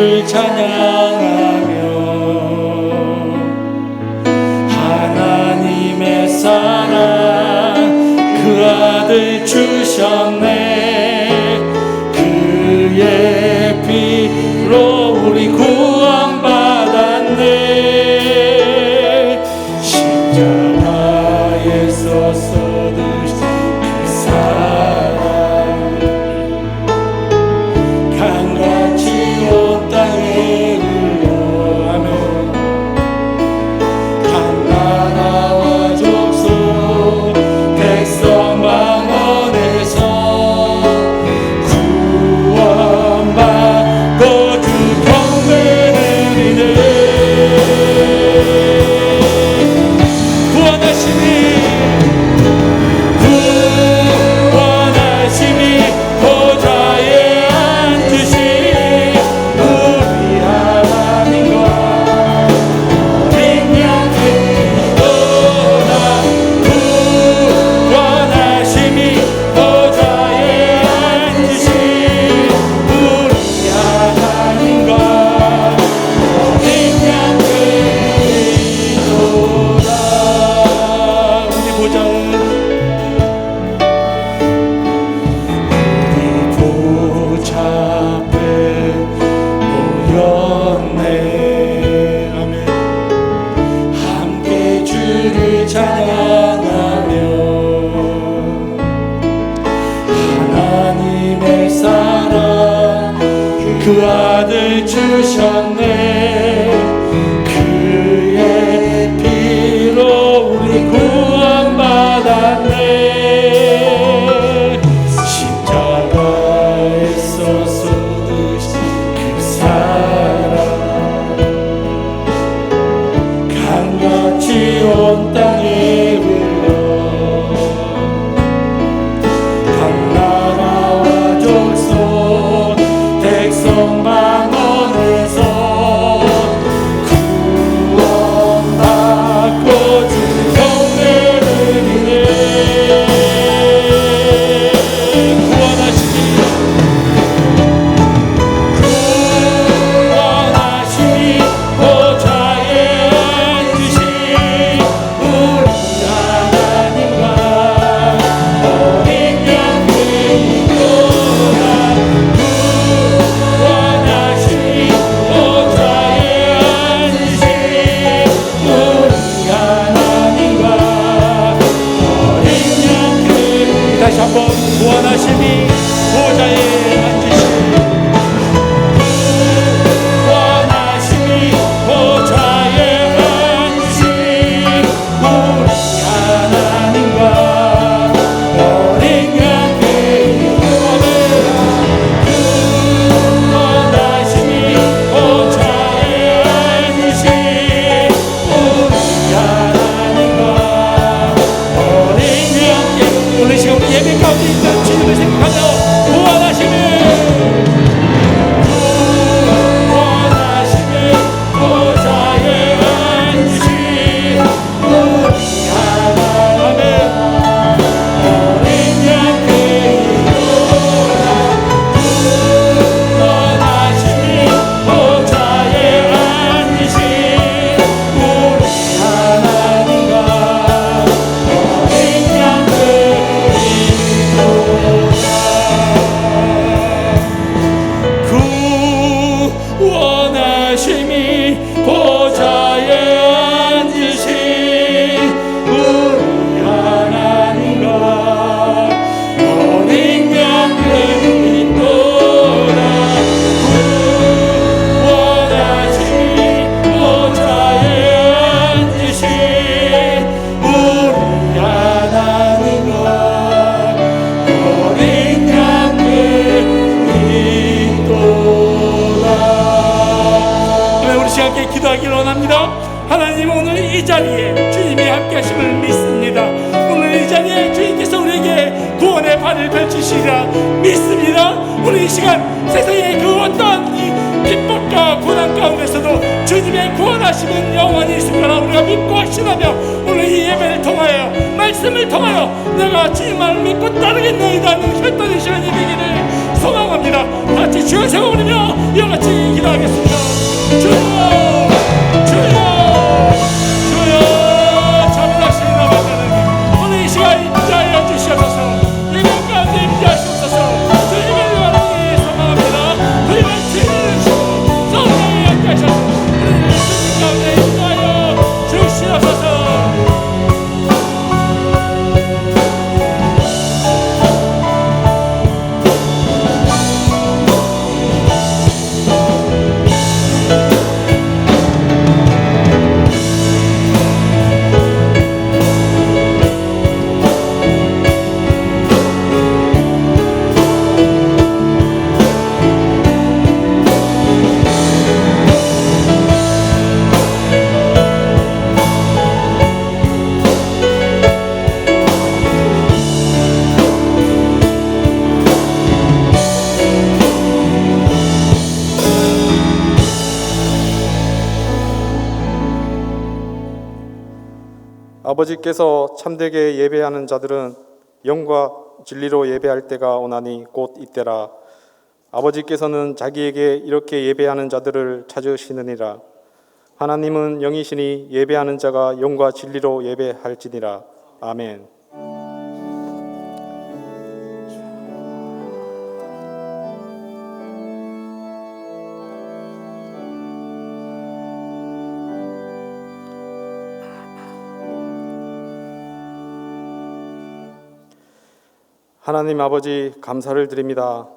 주를 찬양하며 하나님의 사랑 그 아들 주셨네. 그의 피로 우리 구원받았네. 십자가에서 쏟으신 그 사랑 강같이 온 땅에 흘러. 아멘. 각 나라와 족속 백성 만원에서 구원받고 주 경배를 드리네. 구원하심이 보좌에 앉으신 우리 하나님과 어린 양의 피로다. 구원하심이 보좌에 앉으신 우리 하나님과 어린 양의 피로다. 우리 보좌는 보좌 앞에 모였네. 아멘. 함께 주를 찬양하며 하나님의 사랑 그 아들 주셨네. 그의 피로 우리 구원받았네. 십자가에서 쏟으신 그 사랑 강같이 온 땅에 흘러. 각 나라와 족속 백성 만원에서 구원받고 주 경배를 드리네. 구원하심이 보좌에 앉으신 우리 하나님과 어린 양의 피로다. 구원하심이 보좌에 앉으신 우리 하나님과 어린 양의. 다시 한번 구원하심이 보좌에 앉으신 구원하심이 보좌에 앉으신 우리 하나님과 어린 양의 피로다. 구원하심이 보좌에 앉으신 우리 하나님과 어린 양의. 오늘 시간 우리 예배 가운데 있는 주님을 생각하며 구원하심이 보좌에 앉으신 우리 하나님 어린 양의 피로다. 구원하심이 보좌에 앉으신 우리 하나님과 어린 양의 구원하심이 보좌에 앉으신 우리 하나님과 어린 양의 피로다. 구원하심이 보좌에 앉으신 우리 하나님과 어린 양의 피로다. 우리 시간 함께 기도하기를 원합니다. 하나님, 오늘 이 자리에 주님이 함께 하심을 믿습니다. 오늘 이 자리에 주님께서 우리에게 구원의 발을 펼치시리라 믿습니다. 우리 이 시간 세상의 그 어떠한 기쁨과 고난 가운데서도 주님의 구원하심은 영원히 있을 거라 우리가 믿고 확신하며 오늘 이 예배를 통하여 말씀을 통하여 내가 주님을 믿고 따르겠나이다 하는 결단의 시간이 되기를 소망합니다. 같이 주여 세워 부르며 이와 같이 기도하겠습니다. 아버지께서 참되게 예배하는 자들은 영과 진리로 예배할 때가 오나니 곧 이때라. 아버지께서는 자기에게 이렇게 예배하는 자들을 찾으시느니라. 하나님은 영이시니 예배하는 자가 영과 진리로 예배할지니라. 아멘. 하나님 아버지, 감사를 드립니다.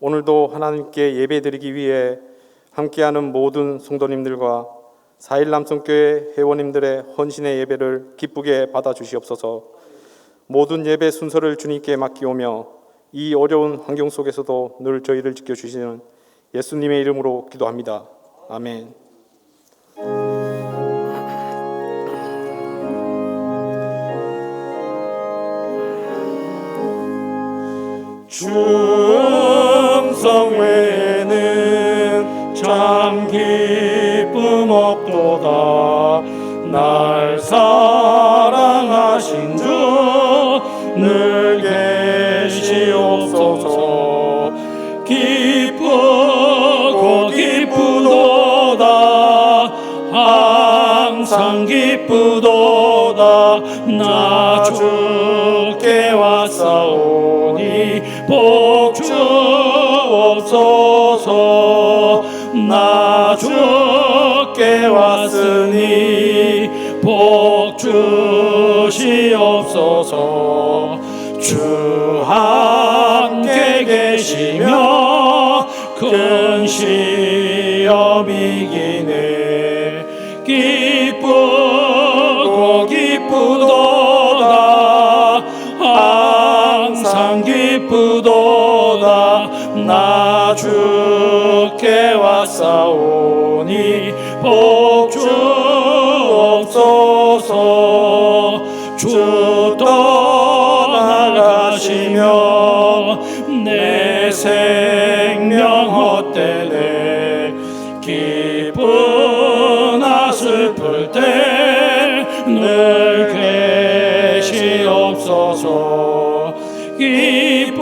오늘도 하나님께 예배드리기 위해 함께하는 모든 성도님들과 4일 남성교회 회원님들의 헌신의 예배를 기쁘게 받아주시옵소서. 모든 예배 순서를 주님께 맡기오며 이 어려운 환경 속에서도 늘 저희를 지켜주시는 예수님의 이름으로 기도합니다. 아멘. 충성 외에는 참 기쁨 없도다. 날 사랑하신 주 늘 계시옵소서. 기쁘고 기쁘도다. 항상 기쁘도다. 나 주께 왔사오니 복 주옵소서. 나 주께 왔으니 복 주시옵소서. 주 함께 계시며 큰 시험 이기네. 기쁘고 기쁘도다. 항상 기쁘도다. 나 주께 왔사오니 복 주옵소서. 주 떠나가시며 내 생명 헛되네. 기쁘나 슬플 때 늘 계시옵소서. 기쁘고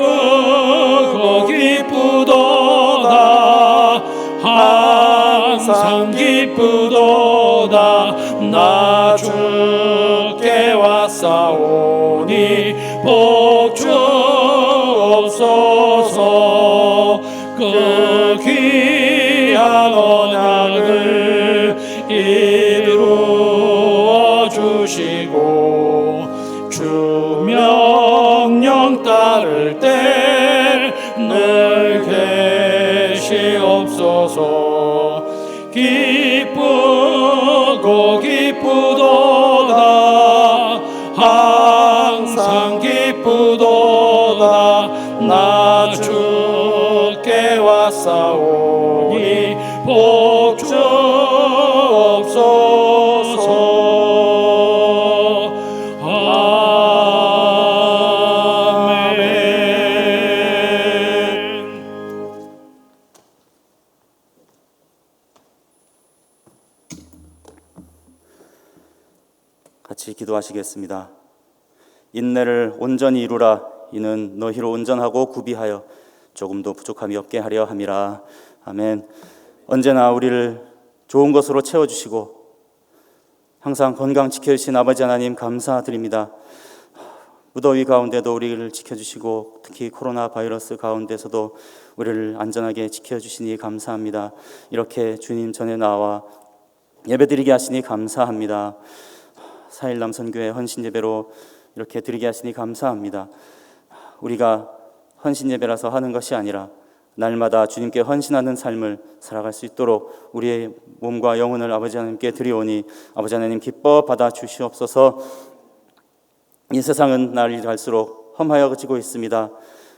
기쁘도다. 항상 기쁘도다. 나 주께 왔사오니 복 주옵소서. 그 귀한 언약을 이루어 주시고 주 명령 따를 때 늘 계시옵소서. 기쁘고 기쁘도다. 항상 기쁘도다. 나 주께 왔사오니 복 주옵소서. 아멘. 같이 기도하시겠습니다. 인내를 온전히 이루라. 이는 너희로 온전하고 구비하여 조금도 부족함이 없게 하려 함이라. 아멘. 언제나 우리를 좋은 것으로 채워주시고 항상 건강 지켜주신 아버지 하나님 감사드립니다. 무더위 가운데도 우리를 지켜주시고 특히 코로나 바이러스 가운데서도 우리를 안전하게 지켜주시니 감사합니다. 이렇게 주님 전에 나와 예배드리게 하시니 감사합니다. 4일 남선교회 헌신예배로 이렇게 드리게 하시니 감사합니다. 우리가 헌신예배라서 하는 것이 아니라 날마다 주님께 헌신하는 삶을 살아갈 수 있도록 우리의 몸과 영혼을 아버지 하나님께 드리오니 아버지 하나님 기뻐 받아 주시옵소서. 이 세상은 날이 갈수록 험하여지고 있습니다.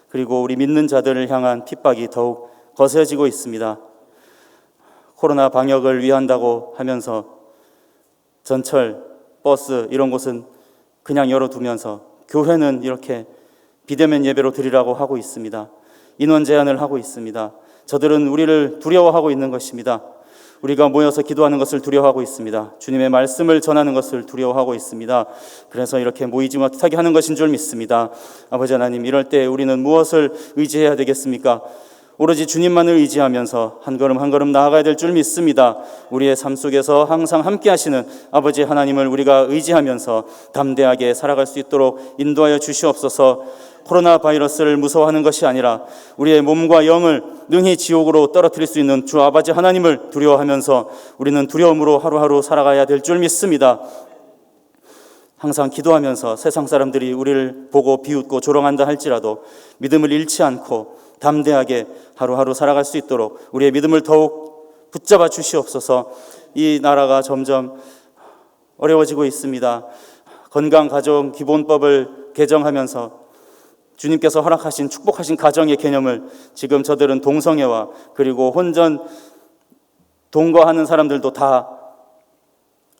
그리고 우리 믿는 자들을 향한 핍박이 더욱 거세지고 있습니다. 코로나 방역을 위한다고 하면서 전철, 버스 이런 곳은 그냥 열어두면서 교회는 이렇게 비대면 예배로 드리라고 하고 있습니다. 인원 제한을 하고 있습니다. 저들은 우리를 두려워하고 있는 것입니다. 우리가 모여서 기도하는 것을 두려워하고 있습니다. 주님의 말씀을 전하는 것을 두려워하고 있습니다. 그래서 이렇게 모이지 못하게 하는 것인 줄 믿습니다. 아버지 하나님, 이럴 때 우리는 무엇을 의지해야 되겠습니까? 오로지 주님만을 의지하면서 한 걸음 한 걸음 나아가야 될 줄 믿습니다. 우리의 삶 속에서 항상 함께 하시는 아버지 하나님을 우리가 의지하면서 담대하게 살아갈 수 있도록 인도하여 주시옵소서. 코로나 바이러스를 무서워하는 것이 아니라 우리의 몸과 영을 능히 지옥으로 떨어뜨릴 수 있는 주 아버지 하나님을 두려워하면서 우리는 두려움으로 하루하루 살아가야 될 줄 믿습니다. 항상 기도하면서 세상 사람들이 우리를 보고 비웃고 조롱한다 할지라도 믿음을 잃지 않고 담대하게 하루하루 살아갈 수 있도록 우리의 믿음을 더욱 붙잡아 주시옵소서. 이 나라가 점점 어려워지고 있습니다. 건강가정기본법을 개정하면서 주님께서 허락하신 축복하신 가정의 개념을 지금 저들은 동성애와 그리고 혼전 동거하는 사람들도 다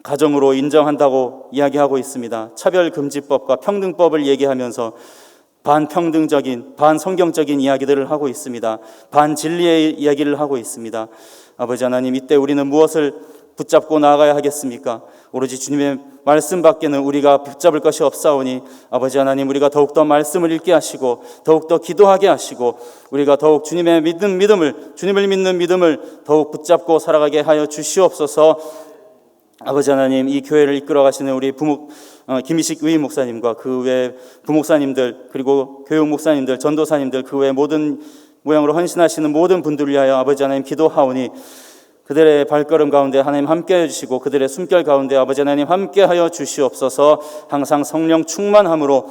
가정으로 인정한다고 이야기하고 있습니다. 차별금지법과 평등법을 얘기하면서 반평등적인, 반성경적인 이야기들을 하고 있습니다. 반진리의 이야기를 하고 있습니다. 아버지 하나님, 이때 우리는 무엇을 붙잡고 나아가야 하겠습니까? 오로지 주님의 말씀 밖에는 우리가 붙잡을 것이 없사오니 아버지 하나님, 우리가 더욱더 말씀을 읽게 하시고 더욱더 기도하게 하시고 우리가 더욱 주님의 믿음을, 주님을 믿는 믿음을 더욱 붙잡고 살아가게 하여 주시옵소서. 아버지 하나님, 이 교회를 이끌어 가시는 우리 김희식 의인 목사님과 그 외 부목사님들, 그리고 교육 목사님들, 전도사님들, 그 외 모든 모양으로 헌신하시는 모든 분들을 위하여 아버지 하나님 기도하오니 그들의 발걸음 가운데 하나님 함께해 주시고 그들의 숨결 가운데 아버지 하나님 함께하여 주시옵소서. 항상 성령 충만함으로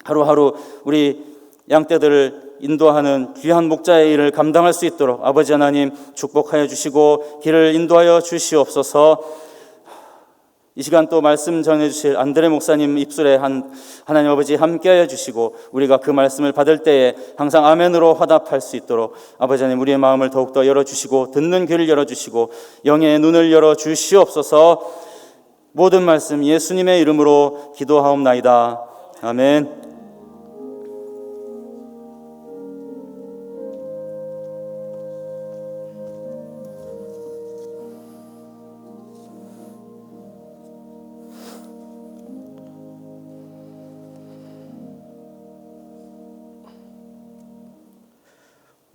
하루하루 우리 양떼들을 인도하는 귀한 목자의 일을 감당할 수 있도록 아버지 하나님 축복하여 주시고 길을 인도하여 주시옵소서. 이 시간 또 말씀 전해주실 안드레 목사님 입술에 하나님 아버지 함께하여 주시고 우리가 그 말씀을 받을 때에 항상 아멘으로 화답할 수 있도록 아버지 하나님 우리의 마음을 더욱더 열어주시고 듣는 귀를 열어주시고 영의 눈을 열어주시옵소서. 모든 말씀 예수님의 이름으로 기도하옵나이다. 아멘.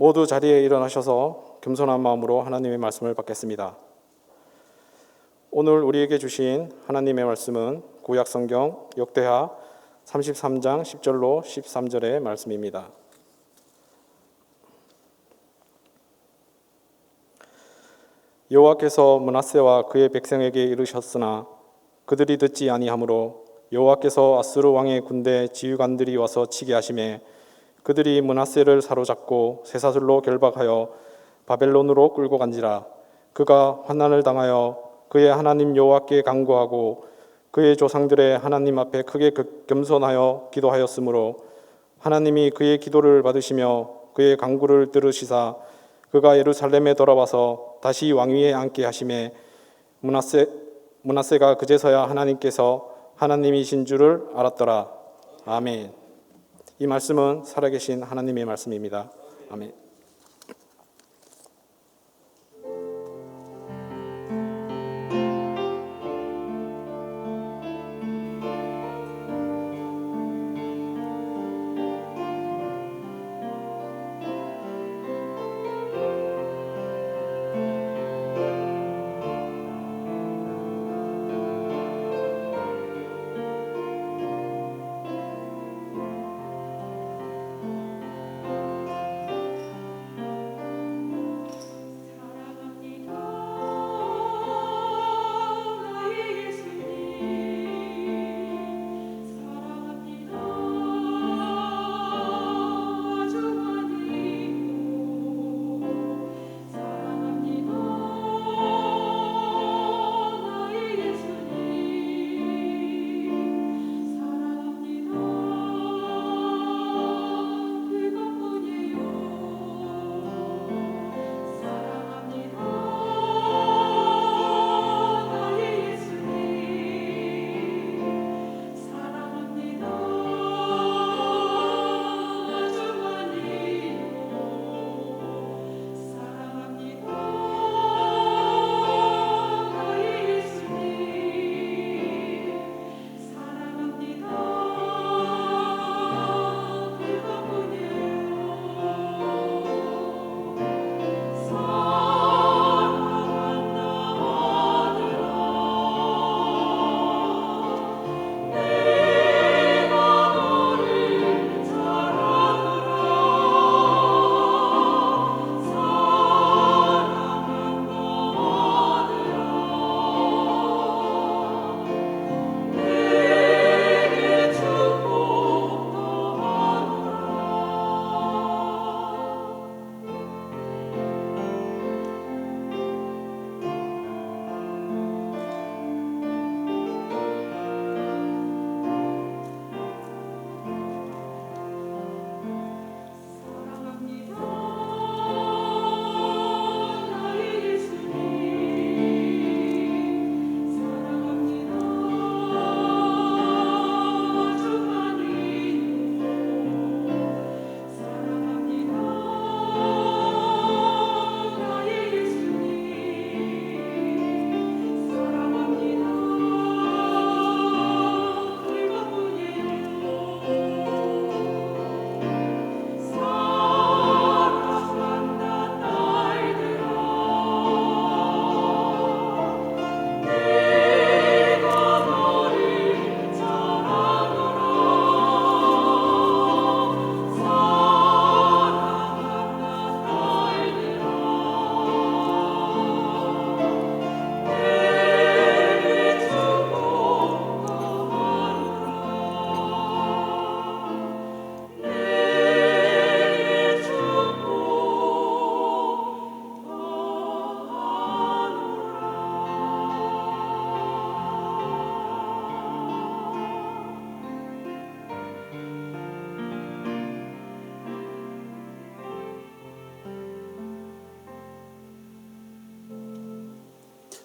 모두 자리에 일어나셔서 겸손한 마음으로 하나님의 말씀을 받겠습니다. 오늘 우리에게 주신 하나님의 말씀은 구약성경 역대하 33장 10절로 13절의 말씀입니다. 여호와께서 므낫세와 그의 백성에게 이르셨으나 그들이 듣지 아니하므로 여호와께서 아수르 왕의 군대 지휘관들이 와서 치게 하시매 그들이 므낫세를 사로잡고 쇠사슬로 결박하여 바벨론으로 끌고 간지라. 그가 환난을 당하여 그의 하나님 여호와께 간구하고 그의 조상들의 하나님 앞에 크게 겸손하여 기도하였으므로 하나님이 그의 기도를 받으시며 그의 간구를 들으시사 그가 예루살렘에 돌아와서 다시 왕위에 앉게 하시매 므낫세가 그제서야 하나님께서 하나님이신 줄을 알았더라. 아멘. 이 말씀은 살아계신 하나님의 말씀입니다. 아멘.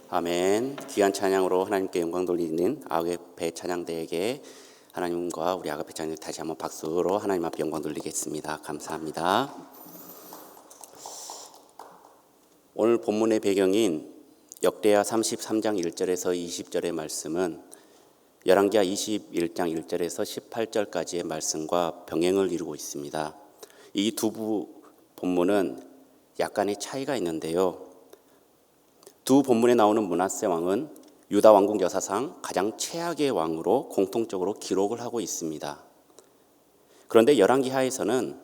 아멘. 귀한 찬양으로 하나님께 영광 돌리는 아가페 찬양대에게 하나님과 우리 아가페 찬양대 다시 한번 박수로 하나님 앞에 영광 돌리겠습니다. 감사합니다. 오늘 본문의 배경인 역대하 33장 1절에서 20절의 말씀은 열왕기하 21장 1절에서 18절까지의 말씀과 병행을 이루고 있습니다. 이 두 본문은 약간의 차이가 있는데요. 두 본문에 나오는 므낫세 왕은 유다 왕국 역사상 가장 최악의 왕으로 공통적으로 기록을 하고 있습니다. 그런데 열왕기하에서는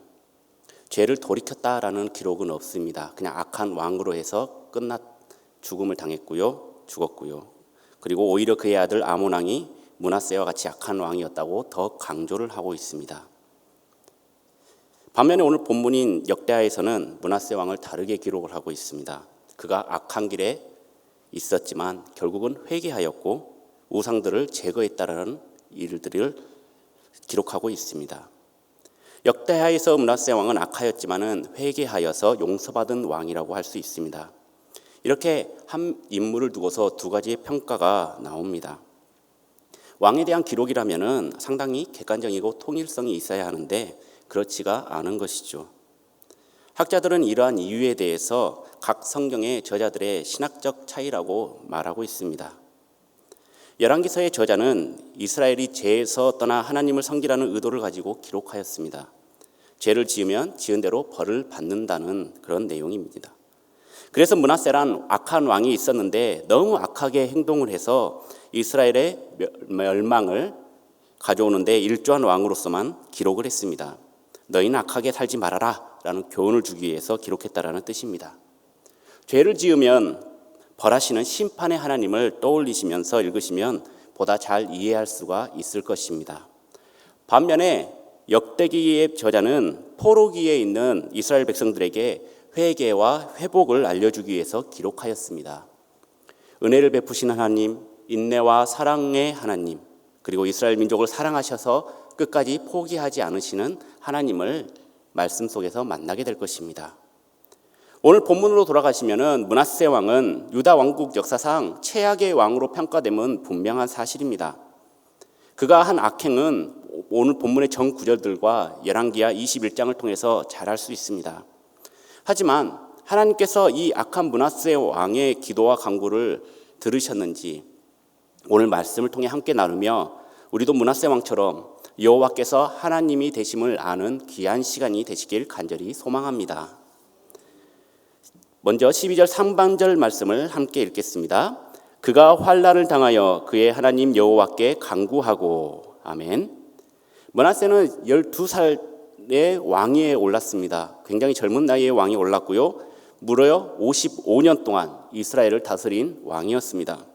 죄를 돌이켰다라는 기록은 없습니다. 그냥 악한 왕으로 해서 죽음을 당했고요, 죽었고요. 그리고 오히려 그의 아들 아몬 왕이 므낫세와 같이 악한 왕이었다고 더 강조를 하고 있습니다. 반면에 오늘 본문인 역대하에서는 므낫세 왕을 다르게 기록을 하고 있습니다. 그가 악한 길에 있었지만 결국은 회개하였고 우상들을 제거했다라는 일들을 기록하고 있습니다. 역대하에서 므낫세 왕은 악하였지만은 회개하여서 용서받은 왕이라고 할 수 있습니다. 이렇게 한 인물을 두고서 두 가지의 평가가 나옵니다. 왕에 대한 기록이라면은 상당히 객관적이고 통일성이 있어야 하는데 그렇지가 않은 것이죠. 학자들은 이러한 이유에 대해서 각 성경의 저자들의 신학적 차이라고 말하고 있습니다. 열왕기서의 저자는 이스라엘이 죄에서 떠나 하나님을 섬기라는 의도를 가지고 기록하였습니다. 죄를 지으면 지은 대로 벌을 받는다는 그런 내용입니다. 그래서 므낫세란 악한 왕이 있었는데 너무 악하게 행동을 해서 이스라엘의 멸망을 가져오는데 일조한 왕으로서만 기록을 했습니다. 너희는 악하게 살지 말아라 라는 교훈을 주기 위해서 기록했다라는 뜻입니다. 죄를 지으면 벌하시는 심판의 하나님을 떠올리시면서 읽으시면 보다 잘 이해할 수가 있을 것입니다. 반면에 역대기의 저자는 포로기에 있는 이스라엘 백성들에게 회개와 회복을 알려주기 위해서 기록하였습니다. 은혜를 베푸신 하나님, 인내와 사랑의 하나님, 그리고 이스라엘 민족을 사랑하셔서 끝까지 포기하지 않으시는 하나님을 말씀 속에서 만나게 될 것입니다. 오늘 본문으로 돌아가시면은 므낫세 왕은 유다 왕국 역사상 최악의 왕으로 평가됨은 분명한 사실입니다. 그가 한 악행은 오늘 본문의 전 구절들과 열왕기하 21장을 통해서 잘 알 수 있습니다. 하지만 하나님께서 이 악한 므낫세 왕의 기도와 간구를 들으셨는지 오늘 말씀을 통해 함께 나누며 우리도 므낫세 왕처럼 여호와께서 하나님이 되심을 아는 귀한 시간이 되시길 간절히 소망합니다. 먼저 12절 상반절 말씀을 함께 읽겠습니다. 그가 환난을 당하여 그의 하나님 여호와께 간구하고. 아멘. 므낫세는 12살의 왕위에 올랐습니다. 굉장히 젊은 나이에 왕이 올랐고요. 무려 55년 동안 이스라엘을 다스린 왕이었습니다.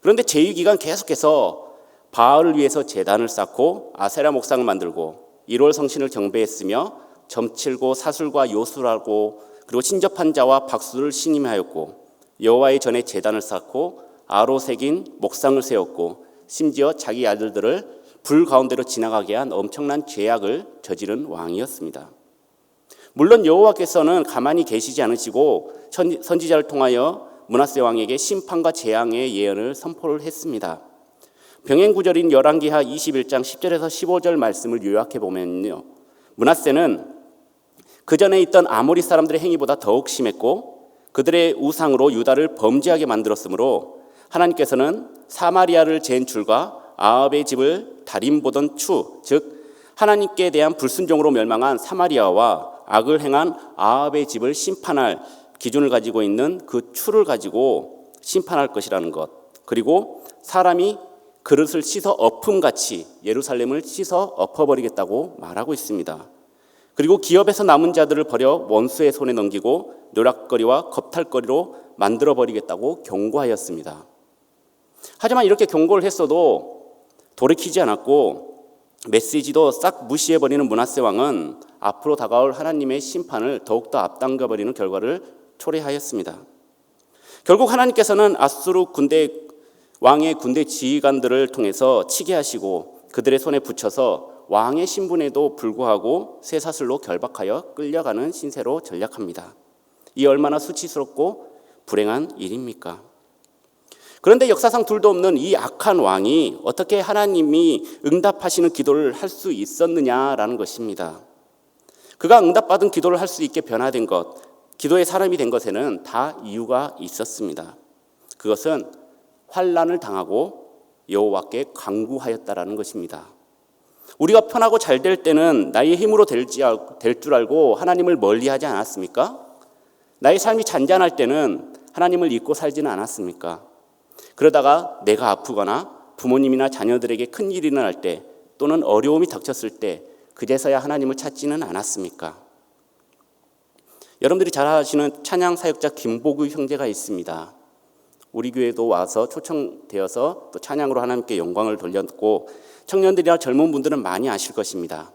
그런데 재위 기간 계속해서 바알을 위해서 제단을 쌓고 아세라 목상을 만들고 1월 성신을 경배했으며 점칠고 사술과 요술하고 그리고 친접한 자와 박수를 신임하였고 여호와의 전에 제단을 쌓고 아로 새긴 목상을 세웠고 심지어 자기 아들들을 불 가운데로 지나가게 한 엄청난 죄악을 저지른 왕이었습니다. 물론 여호와께서는 가만히 계시지 않으시고 선지자를 통하여 므낫세 왕에게 심판과 재앙의 예언을 선포를 했습니다. 병행 구절인 열왕기하 21장 10절에서 15절 말씀을 요약해 보면요. 므낫세는 그 전에 있던 아모리 사람들의 행위보다 더욱 심했고 그들의 우상으로 유다를 범죄하게 만들었으므로 하나님께서는 사마리아를 잰 줄과 아합의 집을 달인 보던 추, 즉 하나님께 대한 불순종으로 멸망한 사마리아와 악을 행한 아합의 집을 심판할 기준을 가지고 있는 그 추를 가지고 심판할 것이라는 것, 그리고 사람이 그릇을 씻어 엎음같이 예루살렘을 씻어 엎어버리겠다고 말하고 있습니다. 그리고 기업에서 남은 자들을 버려 원수의 손에 넘기고 노략거리와 겁탈거리로 만들어버리겠다고 경고하였습니다. 하지만 이렇게 경고를 했어도 돌이키지 않았고 메시지도 싹 무시해버리는 므낫세 왕은 앞으로 다가올 하나님의 심판을 더욱더 앞당겨버리는 결과를 초래하였습니다. 결국 하나님께서는 아수르 왕의 군대 지휘관들을 통해서 치게 하시고 그들의 손에 붙여서 왕의 신분에도 불구하고 쇠사슬로 결박하여 끌려가는 신세로 전락합니다. 이 얼마나 수치스럽고 불행한 일입니까? 그런데 역사상 둘도 없는 이 악한 왕이 어떻게 하나님이 응답하시는 기도를 할 수 있었느냐라는 것입니다. 그가 응답받은 기도를 할 수 있게 변화된 것, 기도의 사람이 된 것에는 다 이유가 있었습니다. 그것은 환난을 당하고 여호와께 간구하였다라는 것입니다. 우리가 편하고 잘 될 때는 나의 힘으로 될 줄 알고 하나님을 멀리하지 않았습니까? 나의 삶이 잔잔할 때는 하나님을 잊고 살지는 않았습니까? 그러다가 내가 아프거나 부모님이나 자녀들에게 큰일이 일어날 때 또는 어려움이 닥쳤을 때 그제서야 하나님을 찾지는 않았습니까? 여러분들이 잘 아시는 찬양 사역자 김보규 형제가 있습니다. 우리 교회도 와서 초청되어서 또 찬양으로 하나님께 영광을 돌렸고 청년들이나 젊은 분들은 많이 아실 것입니다.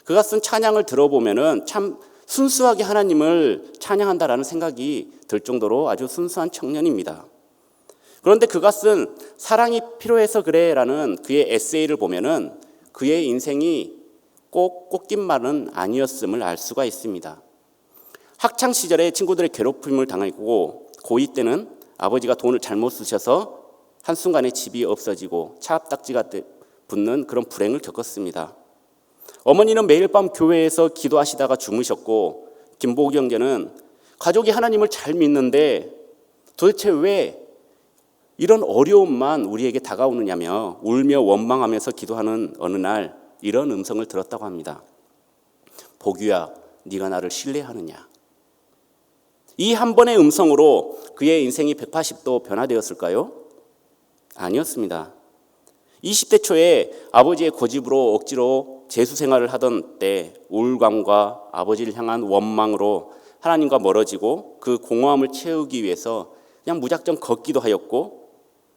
그가 쓴 찬양을 들어보면은 참 순수하게 하나님을 찬양한다라는 생각이 들 정도로 아주 순수한 청년입니다. 그런데 그가 쓴 사랑이 필요해서 그래라는 그의 에세이를 보면은 그의 인생이 꼭 꽃깃말은 아니었음을 알 수가 있습니다. 학창 시절에 친구들의 괴롭힘을 당하고 고2 때는 아버지가 돈을 잘못 쓰셔서 한순간에 집이 없어지고 차압딱지가 붙는 그런 불행을 겪었습니다. 어머니는 매일 밤 교회에서 기도하시다가 주무셨고 김보기 형제는 가족이 하나님을 잘 믿는데 도대체 왜 이런 어려움만 우리에게 다가오느냐며 울며 원망하면서 기도하는 어느 날 이런 음성을 들었다고 합니다. 보규야, 네가 나를 신뢰하느냐? 이 한 번의 음성으로 그의 인생이 180도 변화되었을까요? 아니었습니다. 20대 초에 아버지의 고집으로 억지로 재수 생활을 하던 때 우울감과 아버지를 향한 원망으로 하나님과 멀어지고 그 공허함을 채우기 위해서 그냥 무작정 걷기도 하였고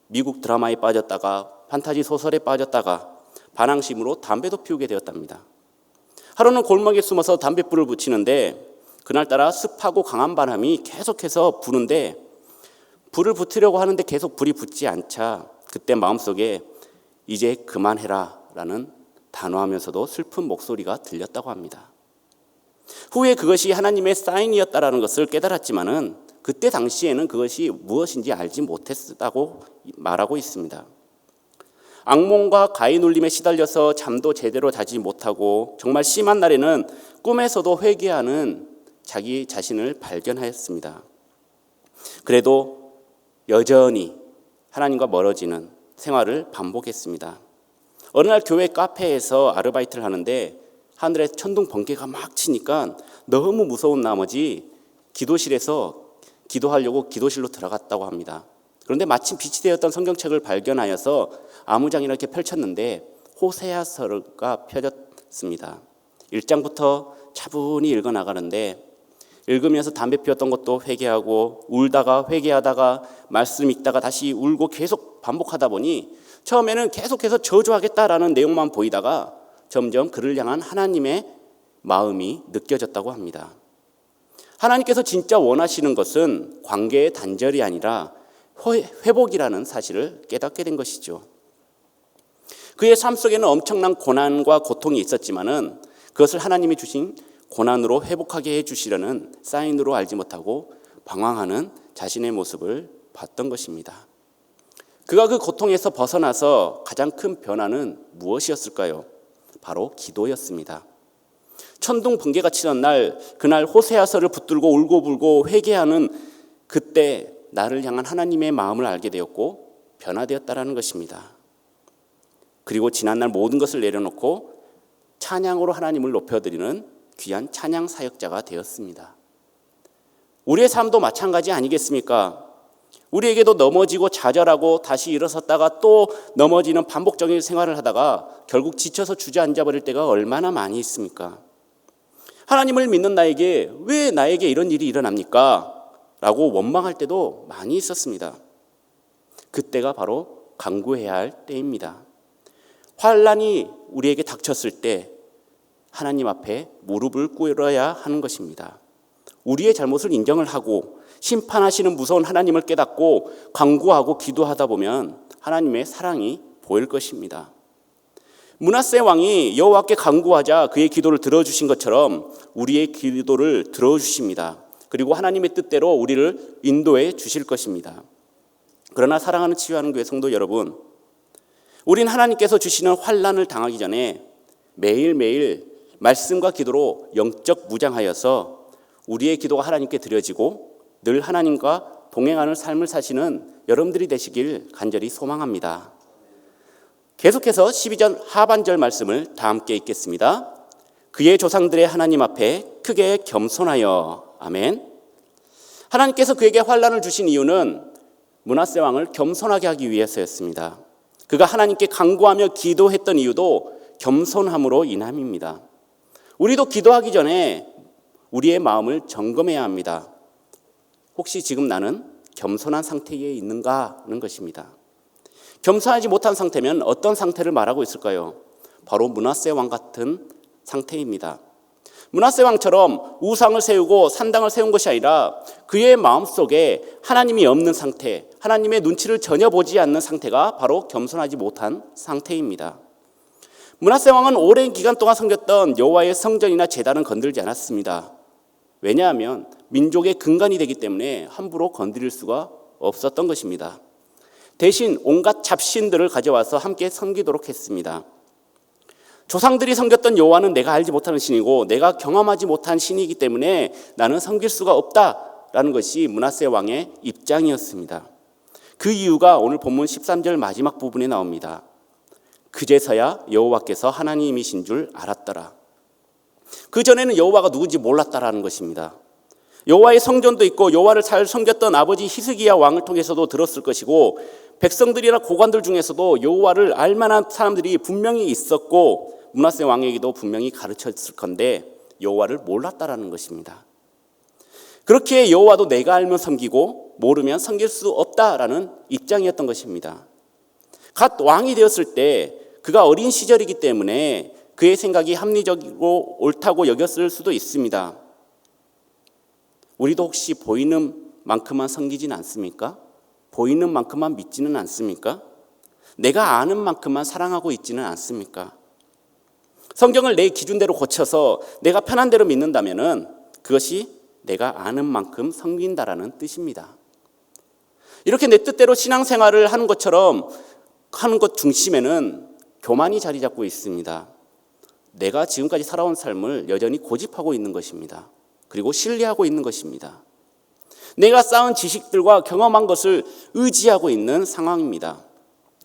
미국 드라마에 빠졌다가 판타지 소설에 빠졌다가 반항심으로 담배도 피우게 되었답니다. 하루는 골목에 숨어서 담뱃불을 붙이는데 그날따라 습하고 강한 바람이 계속해서 부는데 불을 붙이려고 하는데 계속 불이 붙지 않자 그때 마음속에 이제 그만해라 라는 단호하면서도 슬픈 목소리가 들렸다고 합니다. 후에 그것이 하나님의 사인이었다라는 것을 깨달았지만은 그때 당시에는 그것이 무엇인지 알지 못했다고 말하고 있습니다. 악몽과 가위 눌림에 시달려서 잠도 제대로 자지 못하고 정말 심한 날에는 꿈에서도 회개하는 자기 자신을 발견하였습니다. 그래도 여전히 하나님과 멀어지는 생활을 반복했습니다. 어느 날 교회 카페에서 아르바이트를 하는데 하늘에 천둥 번개가 막 치니까 너무 무서운 나머지 기도실에서 기도하려고 기도실로 들어갔다고 합니다. 그런데 마침 빛이 되었던 성경책을 발견하여서 아무장이나 이렇게 펼쳤는데 호세아서가 펴졌습니다. 1장부터 차분히 읽어나가는데 읽으면서 담배 피웠던 것도 회개하고 울다가 회개하다가 말씀 읽다가 다시 울고 계속 반복하다 보니 처음에는 계속해서 저주하겠다라는 내용만 보이다가 점점 그를 향한 하나님의 마음이 느껴졌다고 합니다. 하나님께서 진짜 원하시는 것은 관계의 단절이 아니라 회복이라는 사실을 깨닫게 된 것이죠. 그의 삶 속에는 엄청난 고난과 고통이 있었지만은 그것을 하나님이 주신 고난으로 회복하게 해주시려는 사인으로 알지 못하고 방황하는 자신의 모습을 봤던 것입니다. 그가 그 고통에서 벗어나서 가장 큰 변화는 무엇이었을까요? 바로 기도였습니다. 천둥 번개가 치던 날, 그날 호세아서를 붙들고 울고불고 회개하는 그때 나를 향한 하나님의 마음을 알게 되었고 변화되었다라는 것입니다. 그리고 지난날 모든 것을 내려놓고 찬양으로 하나님을 높여드리는 귀한 찬양 사역자가 되었습니다. 우리의 삶도 마찬가지 아니겠습니까? 우리에게도 넘어지고 좌절하고 다시 일어섰다가 또 넘어지는 반복적인 생활을 하다가 결국 지쳐서 주저앉아 버릴 때가 얼마나 많이 있습니까? 하나님을 믿는 나에게 왜 나에게 이런 일이 일어납니까? 라고 원망할 때도 많이 있었습니다. 그때가 바로 간구해야 할 때입니다. 환난이 우리에게 닥쳤을 때 하나님 앞에 무릎을 꿇어야 하는 것입니다. 우리의 잘못을 인정을 하고 심판하시는 무서운 하나님을 깨닫고 간구하고 기도하다 보면 하나님의 사랑이 보일 것입니다. 므낫세 왕이 여호와께 간구하자 그의 기도를 들어주신 것처럼 우리의 기도를 들어주십니다. 그리고 하나님의 뜻대로 우리를 인도해 주실 것입니다. 그러나 사랑하는 치유하는 교회 성도 여러분, 우린 하나님께서 주시는 환난을 당하기 전에 매일매일 말씀과 기도로 영적 무장하여서 우리의 기도가 하나님께 드려지고 늘 하나님과 동행하는 삶을 사시는 여러분들이 되시길 간절히 소망합니다. 계속해서 12절 하반절 말씀을 다 함께 읽겠습니다. 그의 조상들의 하나님 앞에 크게 겸손하여. 아멘. 하나님께서 그에게 환난을 주신 이유는 므낫세 왕을 겸손하게 하기 위해서였습니다. 그가 하나님께 간구하며 기도했던 이유도 겸손함으로 인함입니다. 우리도 기도하기 전에 우리의 마음을 점검해야 합니다. 혹시 지금 나는 겸손한 상태에 있는가 하는 것입니다. 겸손하지 못한 상태면 어떤 상태를 말하고 있을까요? 바로 므낫세 왕 같은 상태입니다. 므낫세 왕처럼 우상을 세우고 산당을 세운 것이 아니라 그의 마음속에 하나님이 없는 상태, 하나님의 눈치를 전혀 보지 않는 상태가 바로 겸손하지 못한 상태입니다. 므낫세 왕은 오랜 기간 동안 섬겼던 여호와의 성전이나 제단은 건들지 않았습니다. 왜냐하면 민족의 근간이 되기 때문에 함부로 건드릴 수가 없었던 것입니다. 대신 온갖 잡신들을 가져와서 함께 섬기도록 했습니다. 조상들이 섬겼던 여호와는 내가 알지 못하는 신이고 내가 경험하지 못한 신이기 때문에 나는 섬길 수가 없다라는 것이 므낫세 왕의 입장이었습니다. 그 이유가 오늘 본문 13절 마지막 부분에 나옵니다. 그제서야 여호와께서 하나님이신 줄 알았더라. 그전에는 여호와가 누군지 몰랐다라는 것입니다. 여호와의 성전도 있고 여호와를 잘 섬겼던 아버지 히스기야 왕을 통해서도 들었을 것이고 백성들이나 고관들 중에서도 여호와를 알만한 사람들이 분명히 있었고 므낫세 왕에게도 분명히 가르쳤을 건데 여호와를 몰랐다라는 것입니다. 그렇게 여호와도 내가 알면 섬기고 모르면 섬길 수 없다라는 입장이었던 것입니다. 갓 왕이 되었을 때 그가 어린 시절이기 때문에 그의 생각이 합리적이고 옳다고 여겼을 수도 있습니다. 우리도 혹시 보이는 만큼만 섬기진 않습니까? 보이는 만큼만 믿지는 않습니까? 내가 아는 만큼만 사랑하고 있지는 않습니까? 성경을 내 기준대로 고쳐서 내가 편한 대로 믿는다면은 그것이 내가 아는 만큼 섬긴다라는 뜻입니다. 이렇게 내 뜻대로 신앙생활을 하는 것처럼 하는 것 중심에는 교만이 자리 잡고 있습니다. 내가 지금까지 살아온 삶을 여전히 고집하고 있는 것입니다. 그리고 신뢰하고 있는 것입니다. 내가 쌓은 지식들과 경험한 것을 의지하고 있는 상황입니다.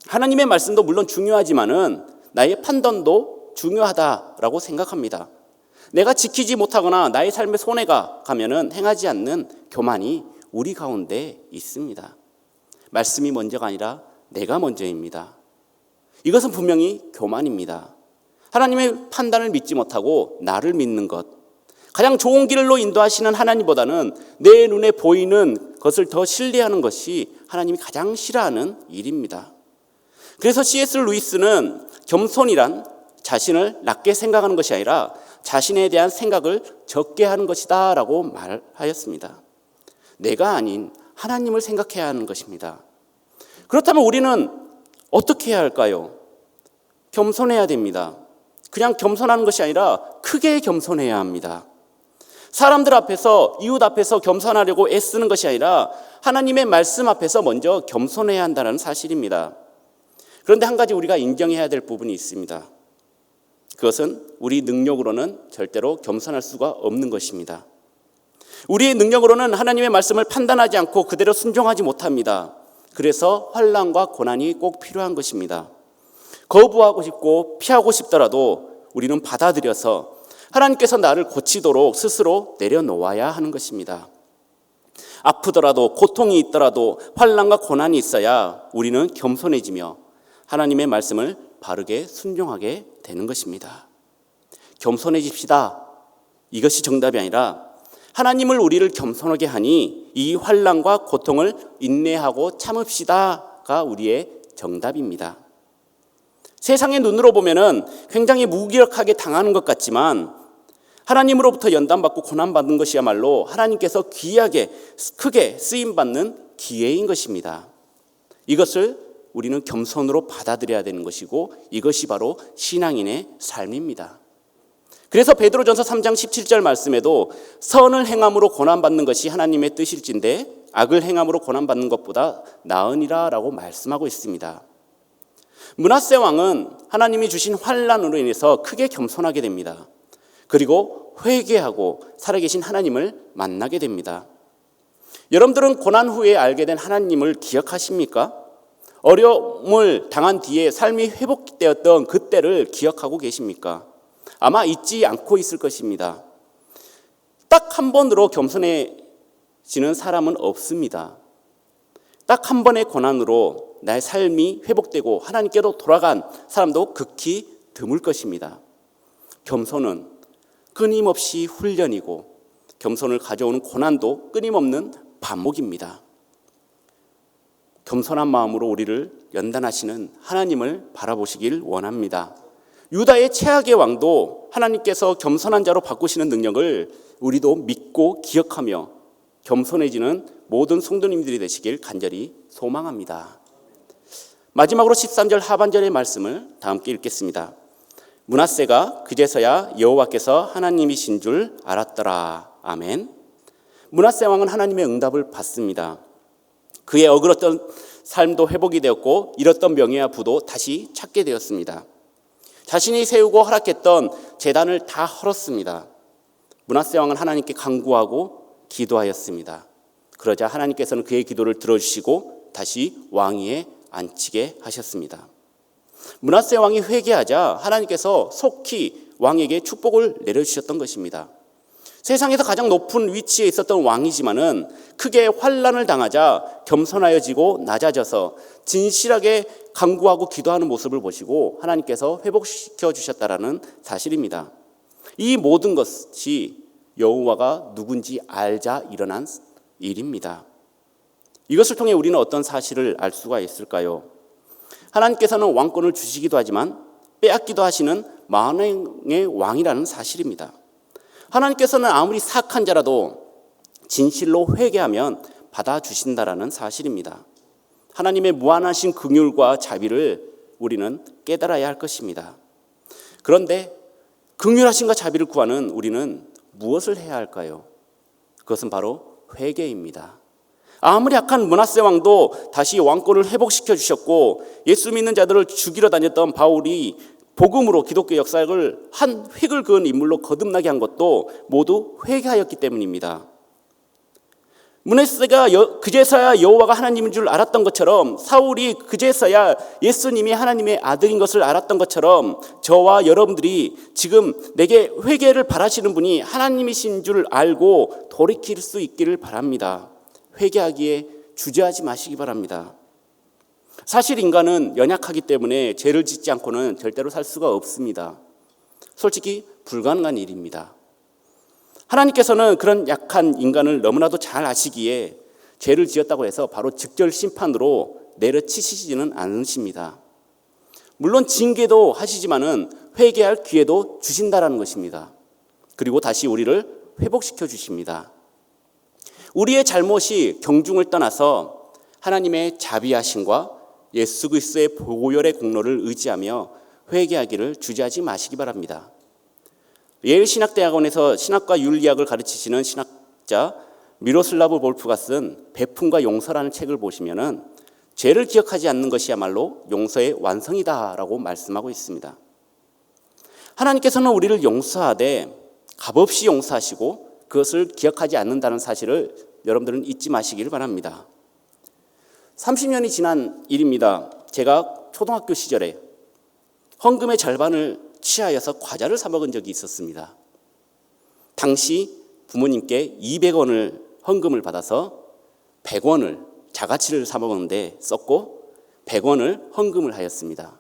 하나님의 말씀도 물론 중요하지만은 나의 판단도 중요하다라고 생각합니다. 내가 지키지 못하거나 나의 삶에 손해가 가면은 행하지 않는 교만이 우리 가운데 있습니다. 말씀이 먼저가 아니라 내가 먼저입니다. 이것은 분명히 교만입니다. 하나님의 판단을 믿지 못하고 나를 믿는 것, 가장 좋은 길로 인도하시는 하나님보다는 내 눈에 보이는 것을 더 신뢰하는 것이 하나님이 가장 싫어하는 일입니다. 그래서 C.S. 루이스는 겸손이란 자신을 낮게 생각하는 것이 아니라 자신에 대한 생각을 적게 하는 것이다 라고 말하였습니다. 내가 아닌 하나님을 생각해야 하는 것입니다. 그렇다면 우리는 어떻게 해야 할까요? 겸손해야 됩니다. 그냥 겸손하는 것이 아니라 크게 겸손해야 합니다. 사람들 앞에서, 이웃 앞에서 겸손하려고 애쓰는 것이 아니라 하나님의 말씀 앞에서 먼저 겸손해야 한다는 사실입니다. 그런데 한 가지 우리가 인정해야 될 부분이 있습니다. 그것은 우리 능력으로는 절대로 겸손할 수가 없는 것입니다. 우리의 능력으로는 하나님의 말씀을 판단하지 않고 그대로 순종하지 못합니다. 그래서 환난과 고난이 꼭 필요한 것입니다. 거부하고 싶고 피하고 싶더라도 우리는 받아들여서 하나님께서 나를 고치도록 스스로 내려놓아야 하는 것입니다. 아프더라도 고통이 있더라도 환난과 고난이 있어야 우리는 겸손해지며 하나님의 말씀을 바르게 순종하게 되는 것입니다. 겸손해집시다. 이것이 정답이 아니라 하나님을 우리를 겸손하게 하니 이 환난과 고통을 인내하고 참읍시다가 우리의 정답입니다. 세상의 눈으로 보면은 굉장히 무기력하게 당하는 것 같지만 하나님으로부터 연단받고 고난받는 것이야말로 하나님께서 귀하게 크게 쓰임받는 기회인 것입니다. 이것을 우리는 겸손으로 받아들여야 되는 것이고 이것이 바로 신앙인의 삶입니다. 그래서 베드로전서 3장 17절 말씀에도 선을 행함으로 고난받는 것이 하나님의 뜻일진데 악을 행함으로 고난받는 것보다 나으니라 라고 말씀하고 있습니다. 므낫세 왕은 하나님이 주신 환난으로 인해서 크게 겸손하게 됩니다. 그리고 회개하고 살아계신 하나님을 만나게 됩니다. 여러분들은 고난 후에 알게 된 하나님을 기억하십니까? 어려움을 당한 뒤에 삶이 회복되었던 그때를 기억하고 계십니까? 아마 잊지 않고 있을 것입니다. 딱 한 번으로 겸손해지는 사람은 없습니다. 딱 한 번의 고난으로 나의 삶이 회복되고 하나님께로 돌아간 사람도 극히 드물 것입니다. 겸손은 끊임없이 훈련이고 겸손을 가져오는 고난도 끊임없는 반복입니다. 겸손한 마음으로 우리를 연단하시는 하나님을 바라보시길 원합니다. 유다의 최악의 왕도 하나님께서 겸손한 자로 바꾸시는 능력을 우리도 믿고 기억하며 겸손해지는 모든 성도님들이 되시길 간절히 소망합니다. 마지막으로 13절 하반절의 말씀을 다 함께 읽겠습니다. 므낫세가 그제서야 여호와께서 하나님이신 줄 알았더라. 아멘. 므낫세 왕은 하나님의 응답을 받습니다. 그의 어그렀던 삶도 회복이 되었고 잃었던 명예와 부도 다시 찾게 되었습니다. 자신이 세우고 허락했던 제단을 다 헐었습니다. 므낫세 왕은 하나님께 간구하고 기도하였습니다. 그러자 하나님께서는 그의 기도를 들어주시고 다시 왕위에 앉히게 하셨습니다. 므낫세 왕이 회개하자 하나님께서 속히 왕에게 축복을 내려주셨던 것입니다. 세상에서 가장 높은 위치에 있었던 왕이지만은 크게 환난을 당하자 겸손하여지고 낮아져서 진실하게 간구하고 기도하는 모습을 보시고 하나님께서 회복시켜 주셨다라는 사실입니다. 이 모든 것이 여호와가 누군지 알자 일어난 일입니다. 이것을 통해 우리는 어떤 사실을 알 수가 있을까요? 하나님께서는 왕권을 주시기도 하지만 빼앗기도 하시는 만왕의 왕이라는 사실입니다. 하나님께서는 아무리 사악한 자라도 진실로 회개하면 받아주신다라는 사실입니다. 하나님의 무한하신 긍휼과 자비를 우리는 깨달아야 할 것입니다. 그런데 긍휼하심과 자비를 구하는 우리는 무엇을 해야 할까요? 그것은 바로 회개입니다. 아무리 악한 므낫세 왕도 다시 왕권을 회복시켜 주셨고 예수 믿는 자들을 죽이러 다녔던 바울이 복음으로 기독교 역사를 한 획을 그은 인물로 거듭나게 한 것도 모두 회개하였기 때문입니다. 므낫세가 그제서야 여호와가 하나님인 줄 알았던 것처럼 사울이 그제서야 예수님이 하나님의 아들인 것을 알았던 것처럼 저와 여러분들이 지금 내게 회개를 바라시는 분이 하나님이신 줄 알고 돌이킬 수 있기를 바랍니다. 회개하기에 주저하지 마시기 바랍니다. 사실 인간은 연약하기 때문에 죄를 짓지 않고는 절대로 살 수가 없습니다. 솔직히 불가능한 일입니다. 하나님께서는 그런 약한 인간을 너무나도 잘 아시기에 죄를 지었다고 해서 바로 즉절 심판으로 내려치시지는 않으십니다. 물론 징계도 하시지만은 회개할 기회도 주신다라는 것입니다. 그리고 다시 우리를 회복시켜 주십니다. 우리의 잘못이 경중을 떠나서 하나님의 자비하심과 예수 그리스도의 보혈의 공로를 의지하며 회개하기를 주저하지 마시기 바랍니다. 예일 신학대학원에서 신학과 윤리학을 가르치시는 신학자 미로슬라브 볼프가 쓴 베품과 용서라는 책을 보시면은 죄를 기억하지 않는 것이야말로 용서의 완성이다라고 말씀하고 있습니다. 하나님께서는 우리를 용서하되 값없이 용서하시고 그것을 기억하지 않는다는 사실을 여러분들은 잊지 마시기를 바랍니다. 30년이 지난 일입니다. 제가 초등학교 시절에 헌금의 절반을 취하여서 과자를 사 먹은 적이 있었습니다. 당시 부모님께 200원을 헌금을 받아서 100원을 자가치를 사 먹었는데 썼고 100원을 헌금을 하였습니다.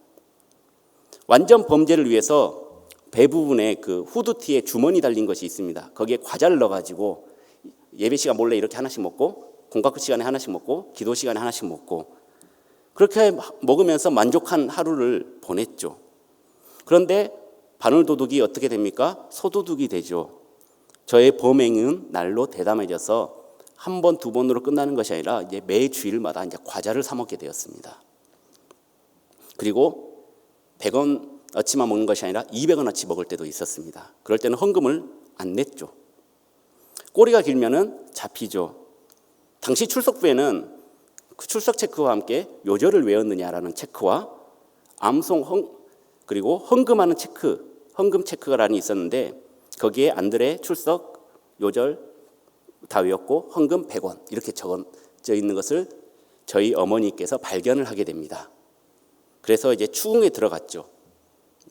완전 범죄를 위해서 배 부분에 그 후드티에 주머니 달린 것이 있습니다. 거기에 과자를 넣어가지고 예배 시간 몰래 이렇게 하나씩 먹고 공과금 시간에 하나씩 먹고 기도 시간에 하나씩 먹고 그렇게 먹으면서 만족한 하루를 보냈죠. 그런데 바늘도둑이 어떻게 됩니까? 소도둑이 되죠. 저의 범행은 날로 대담해져서 한 번, 두 번으로 끝나는 것이 아니라 이제 매 주일마다 이제 과자를 사 먹게 되었습니다. 그리고 100원어치만 먹는 것이 아니라 200원어치 먹을 때도 있었습니다. 그럴 때는 헌금을 안 냈죠. 꼬리가 길면은 잡히죠. 당시 출석부에는 그 출석 체크와 함께 요절을 외웠느냐라는 체크와 암송 그리고 헌금하는 체크, 헌금 체크라는 있었는데 거기에 안드레 출석 요절 다 외웠고 헌금 100원 이렇게 적어져 있는 것을 저희 어머니께서 발견을 하게 됩니다. 그래서 이제 추궁에 들어갔죠.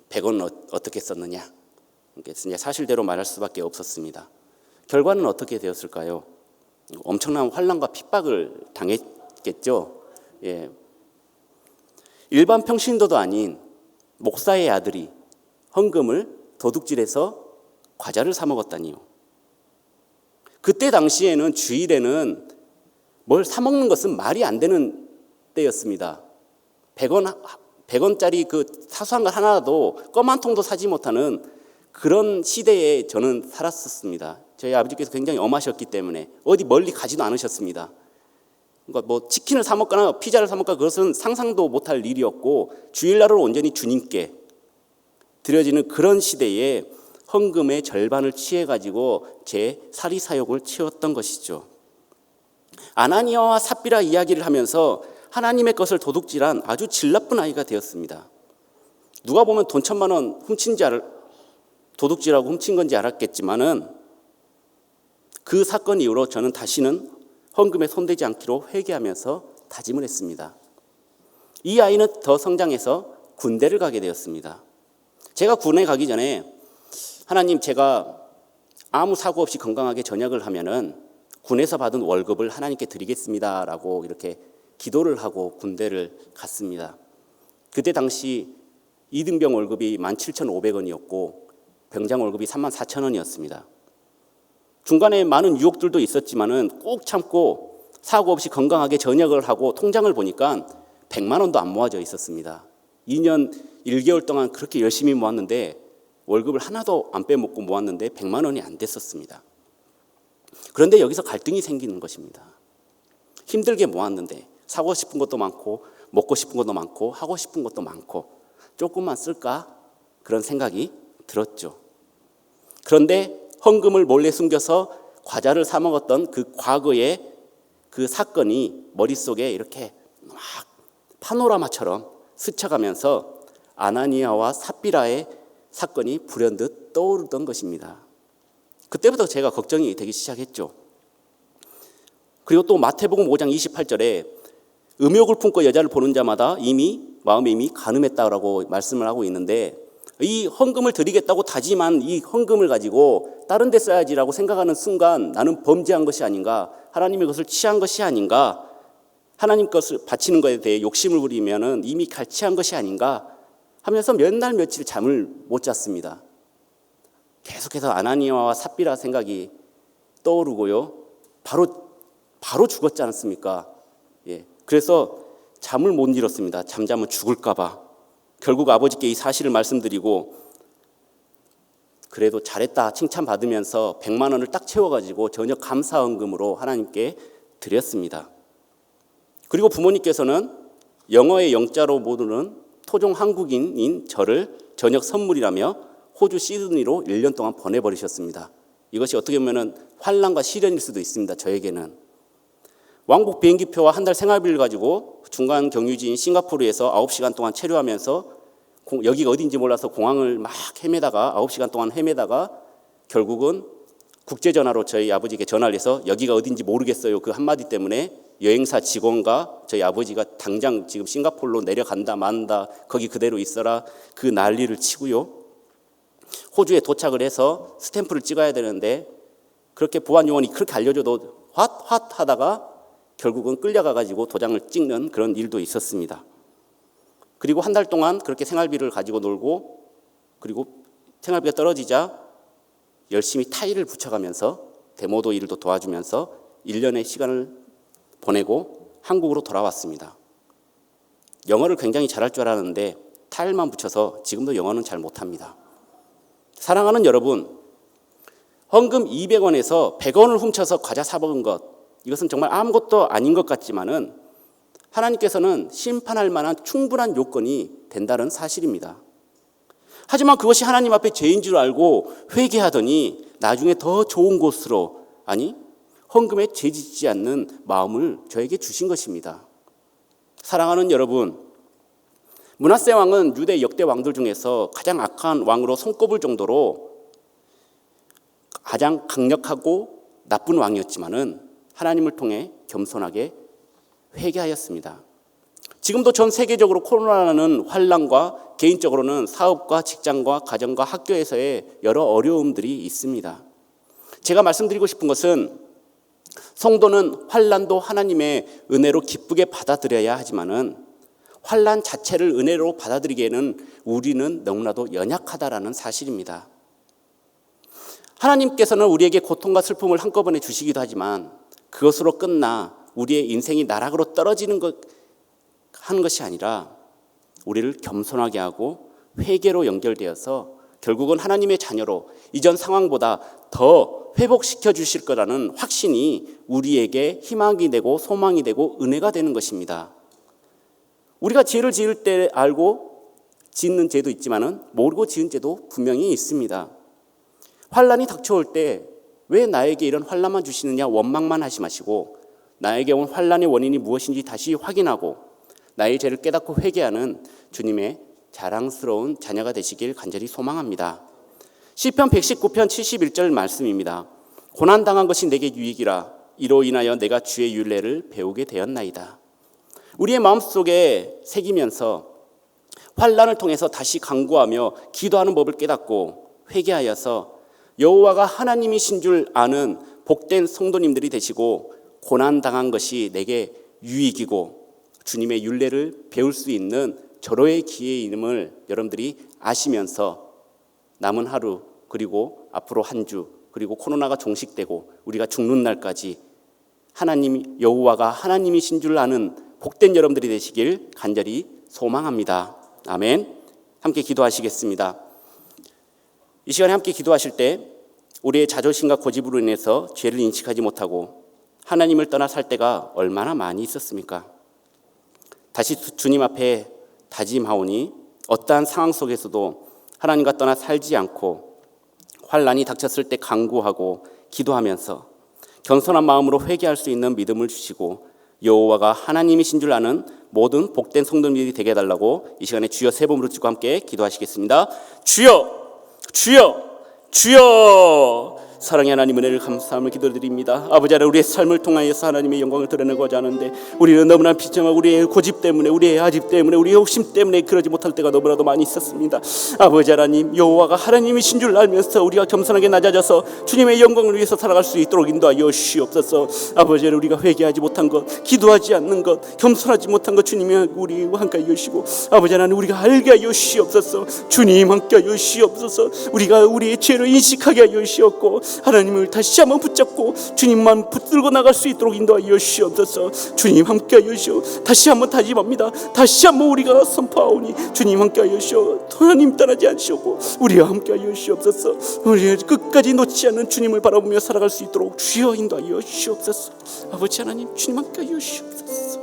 100원은 어떻게 썼느냐. 그래서 이제 사실대로 말할 수밖에 없었습니다. 결과는 어떻게 되었을까요? 엄청난 환난과 핍박을 당했겠죠. 예. 일반 평신도도 아닌 목사의 아들이 헌금을 도둑질해서 과자를 사 먹었다니요. 그때 당시에는 주일에는 뭘 사 먹는 것은 말이 안 되는 때였습니다. 100원짜리 그 사소한 걸 하나라도 껌 한 통도 사지 못하는 그런 시대에 저는 살았었습니다. 저희 아버지께서 굉장히 엄하셨기 때문에 어디 멀리 가지도 않으셨습니다. 그러니까 뭐 치킨을 사 먹거나 피자를 사 먹거나 그것은 상상도 못할 일이었고 주일날을 온전히 주님께 드려지는 그런 시대에 헌금의 절반을 취해가지고 제 사리사욕을 채웠던 것이죠. 아나니아와 삽비라 이야기를 하면서 하나님의 것을 도둑질한 아주 질 나쁜 아이가 되었습니다. 누가 보면 돈 1,000만 원 도둑질하고 훔친 건지 알았겠지만은 그 사건 이후로 저는 다시는 헌금에 손대지 않기로 회개하면서 다짐을 했습니다. 이 아이는 더 성장해서 군대를 가게 되었습니다. 제가 군에 가기 전에 하나님, 제가 아무 사고 없이 건강하게 전역을 하면은 군에서 받은 월급을 하나님께 드리겠습니다라고 이렇게 기도를 하고 군대를 갔습니다. 그때 당시 이등병 월급이 17,500원이었고 병장 월급이 34,000원이었습니다. 중간에 많은 유혹들도 있었지만은 꼭 참고 사고 없이 건강하게 전역을 하고 통장을 보니까 100만 원도 안 모아져 있었습니다. 2년 1개월 동안 그렇게 열심히 모았는데 월급을 하나도 안 빼먹고 모았는데 100만 원이 안 됐었습니다. 그런데 여기서 갈등이 생기는 것입니다. 힘들게 모았는데 사고 싶은 것도 많고 먹고 싶은 것도 많고 하고 싶은 것도 많고 조금만 쓸까? 그런 생각이 들었죠. 그런데 헌금을 몰래 숨겨서 과자를 사 먹었던 그 과거의 그 사건이 머릿속에 이렇게 막 파노라마처럼 스쳐가면서 아나니아와 삽비라의 사건이 불현듯 떠오르던 것입니다. 그때부터 제가 걱정이 되기 시작했죠. 그리고 또 마태복음 5장 28절에 음욕을 품고 여자를 보는 자마다 마음에 이미 간음했다라고 말씀을 하고 있는데 이 헌금을 드리겠다고 다짐한 이 헌금을 가지고 다른 데 써야지라고 생각하는 순간 나는 범죄한 것이 아닌가, 하나님의 것을 취한 것이 아닌가, 하나님 것을 바치는 것에 대해 욕심을 부리면은 이미 갈취한 것이 아닌가 하면서 몇 날 며칠 잠을 못 잤습니다. 계속해서 아나니아와 삽비라 생각이 떠오르고요. 바로 죽었지 않았습니까? 예. 그래서 잠을 못 이뤘습니다. 잠자면 죽을까 봐. 결국 아버지께 이 사실을 말씀드리고 그래도 잘했다 칭찬받으면서 100만 원을 딱 채워가지고 저녁 감사헌금으로 하나님께 드렸습니다. 그리고 부모님께서는 영어의 영자로 모르는 토종 한국인인 저를 저녁 선물이라며 호주 시드니로 1년 동안 보내버리셨습니다. 이것이 어떻게 보면 환난과 시련일 수도 있습니다. 저에게는. 왕복 비행기표와 한 달 생활비를 가지고 중간 경유지인 싱가포르에서 9시간 동안 체류하면서 여기가 어딘지 몰라서 공항을 막 헤매다가 9시간 동안 헤매다가 결국은 국제전화로 저희 아버지에게 전화를 해서 여기가 어딘지 모르겠어요. 그 한마디 때문에 여행사 직원과 저희 아버지가 당장 지금 싱가포르로 내려간다 만다 거기 그대로 있어라 그 난리를 치고요. 호주에 도착을 해서 스탬프를 찍어야 되는데 그렇게 보안 요원이 그렇게 알려줘도 홧 하다가 결국은 끌려가가지고 도장을 찍는 그런 일도 있었습니다. 그리고 한 달 동안 그렇게 생활비를 가지고 놀고 그리고 생활비가 떨어지자 열심히 타일을 붙여가면서 데모도 일도 도와주면서 1년의 시간을 보내고 한국으로 돌아왔습니다. 영어를 굉장히 잘할 줄 알았는데 타일만 붙여서 지금도 영어는 잘 못합니다. 사랑하는 여러분, 헌금 200원에서 100원을 훔쳐서 과자 사 먹은 것, 이것은 정말 아무것도 아닌 것 같지만은 하나님께서는 심판할 만한 충분한 요건이 된다는 사실입니다. 하지만 그것이 하나님 앞에 죄인 줄 알고 회개하더니 나중에 더 좋은 곳으로, 아니 헌금에 죄짓지 않는 마음을 저에게 주신 것입니다. 사랑하는 여러분, 므낫세 왕은 유대 역대 왕들 중에서 가장 악한 왕으로 손꼽을 정도로 가장 강력하고 나쁜 왕이었지만은 하나님을 통해 겸손하게 회개하였습니다. 지금도 전 세계적으로 코로나라는 환난과 개인적으로는 사업과 직장과 가정과 학교에서의 여러 어려움들이 있습니다. 제가 말씀드리고 싶은 것은 성도는 환난도 하나님의 은혜로 기쁘게 받아들여야 하지만은 환난 자체를 은혜로 받아들이기에는 우리는 너무나도 연약하다라는 사실입니다. 하나님께서는 우리에게 고통과 슬픔을 한꺼번에 주시기도 하지만 그것으로 끝나 우리의 인생이 나락으로 떨어지는 하는 것이 아니라 우리를 겸손하게 하고 회개로 연결되어서 결국은 하나님의 자녀로 이전 상황보다 더 회복시켜 주실 거라는 확신이 우리에게 희망이 되고 소망이 되고 은혜가 되는 것입니다. 우리가 죄를 지을 때 알고 짓는 죄도 있지만은 모르고 지은 죄도 분명히 있습니다. 환난이 닥쳐올 때 왜 나에게 이런 환난만 주시느냐 원망만 하지 마시고 나에게 온 환난의 원인이 무엇인지 다시 확인하고 나의 죄를 깨닫고 회개하는 주님의 자랑스러운 자녀가 되시길 간절히 소망합니다. 시편 119편 71절 말씀입니다. 고난당한 것이 내게 유익이라 이로 인하여 내가 주의 율례를 배우게 되었나이다. 우리의 마음속에 새기면서 환난을 통해서 다시 간구하며 기도하는 법을 깨닫고 회개하여서 여호와가 하나님이신 줄 아는 복된 성도님들이 되시고 고난당한 것이 내게 유익이고 주님의 율례를 배울 수 있는 절호의 기회임을 여러분들이 아시면서 남은 하루 그리고 앞으로 한 주 그리고 코로나가 종식되고 우리가 죽는 날까지 하나님 여호와가 하나님이신 줄 아는 복된 여러분들이 되시길 간절히 소망합니다. 아멘. 함께 기도하시겠습니다. 이 시간에 함께 기도하실 때 우리의 자존심과 고집으로 인해서 죄를 인식하지 못하고 하나님을 떠나 살 때가 얼마나 많이 있었습니까? 다시 주님 앞에 다짐하오니 어떠한 상황 속에서도 하나님과 떠나 살지 않고 환난이 닥쳤을 때 간구하고 기도하면서 겸손한 마음으로 회개할 수 있는 믿음을 주시고 여호와가 하나님이신 줄 아는 모든 복된 성도님들이 되게 해달라고 이 시간에 주여 세 번 부르짖고 함께 기도하시겠습니다. 주여, 주여, 주여. 사랑의 하나님 은혜를 감사함을 기도드립니다. 아버지 하나님 우리의 삶을 통하여서 하나님의 영광을 드러내고자 하는데 우리는 너무나 비참하고 우리의 고집 때문에 우리의 아집 때문에 우리의 욕심 때문에 그러지 못할 때가 너무나도 많이 있었습니다. 아버지 하나님 여호와가 하나님이신 줄 알면서 우리가 겸손하게 낮아져서 주님의 영광을 위해서 살아갈 수 있도록 인도하여 주시옵소서. 아버지 하나님 우리가 회개하지 못한 것 기도하지 않는 것 겸손하지 못한 것 주님이 우리와 함께 하여 주시고 아버지 하나님 우리가 알게 하여 주시옵소서. 주님 함께 하여 주시옵소서. 우리가 우리의 죄를 인식하게 하여 주시옵고 하나님을 다시 한번 붙잡고 주님만 붙들고 나갈 수 있도록 인도하여 주시옵소서. 주님 함께 하여 주시오. 다시 한번 다짐합니다. 다시 한번 우리가 선포하오니 주님 함께 하여 주시오. 하나님 떠나지 않으시고 우리와 함께 하여 주시옵소서. 우리 끝까지 놓지 않는 주님을 바라보며 살아갈 수 있도록 주여 인도하여 주시옵소서. 아버지 하나님 주님 함께 하여 주시옵소서.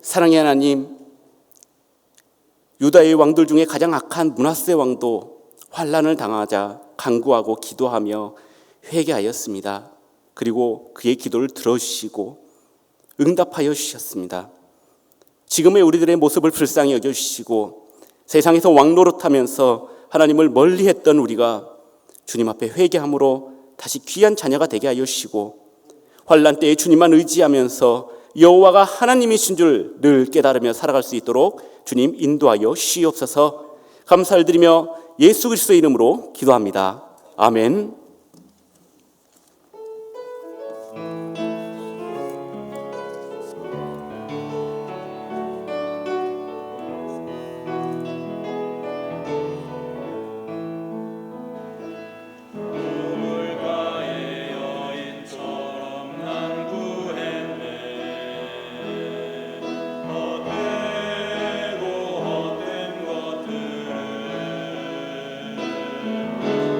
사랑의 하나님 유다의 왕들 중에 가장 악한 므낫세 왕도 환난을 당하자 간구하고 기도하며 회개하였습니다. 그리고 그의 기도를 들어주시고 응답하여 주셨습니다. 지금의 우리들의 모습을 불쌍히 여겨주시고 세상에서 왕노릇하면서 하나님을 멀리했던 우리가 주님 앞에 회개함으로 다시 귀한 자녀가 되게 하여 주시고 환난 때에 주님만 의지하면서 여호와가 하나님이신 줄 늘 깨달으며 살아갈 수 있도록 주님 인도하여 주시옵소서. 감사를 드리며 예수 그리스도의 이름으로 기도합니다. 아멘.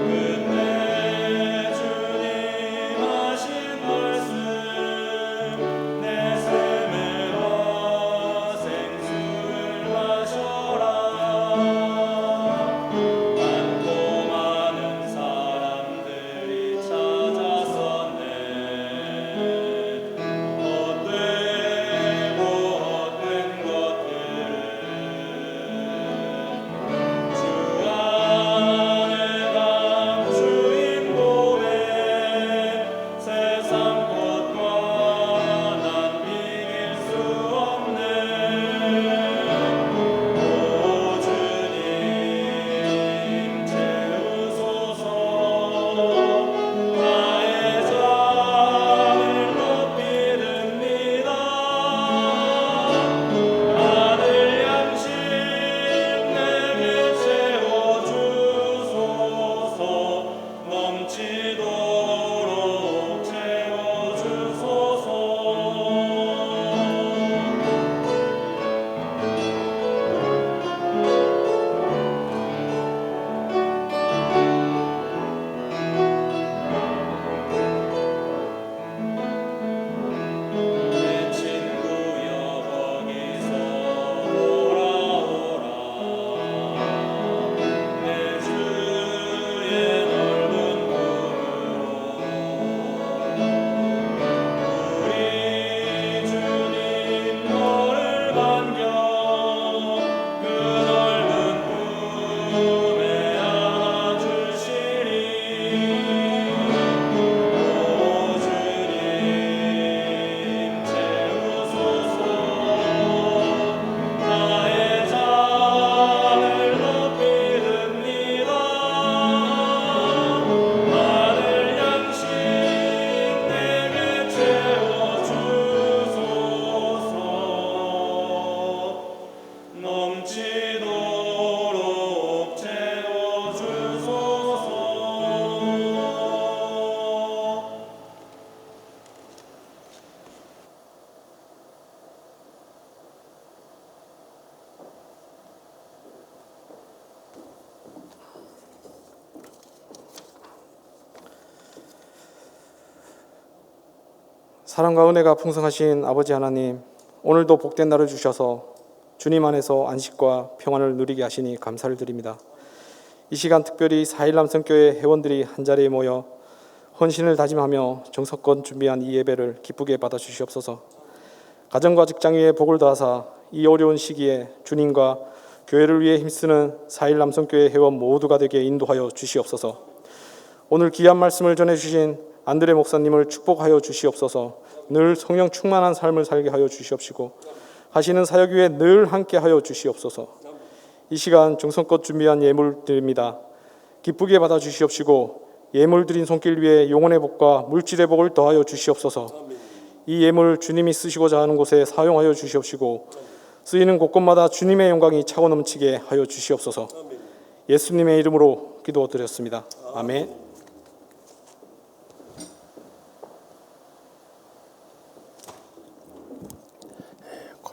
끝내 사랑과 은혜가 풍성하신 아버지 하나님, 오늘도 복된 날을 주셔서 주님 안에서 안식과 평안을 누리게 하시니 감사를 드립니다. 이 시간 특별히 4.1 남성교회 회원들이 한자리에 모여 헌신을 다짐하며 정성껏 준비한 이 예배를 기쁘게 받아주시옵소서. 가정과 직장 위에 복을 더하사 이 어려운 시기에 주님과 교회를 위해 힘쓰는 4.1 남성교회 회원 모두가 되게 인도하여 주시옵소서. 오늘 귀한 말씀을 전해주신 안드레 목사님을 축복하여 주시옵소서. 늘 성령 충만한 삶을 살게 하여 주시옵시고 하시는 사역 위에 늘 함께 하여 주시옵소서. 이 시간 정성껏 준비한 예물 드립니다. 기쁘게 받아 주시옵시고 예물 드린 손길 위에 영혼의 복과 물질의 복을 더하여 주시옵소서. 이 예물 주님이 쓰시고자 하는 곳에 사용하여 주시옵시고 쓰이는 곳곳마다 주님의 영광이 차고 넘치게 하여 주시옵소서. 예수님의 이름으로 기도드렸습니다. 아멘.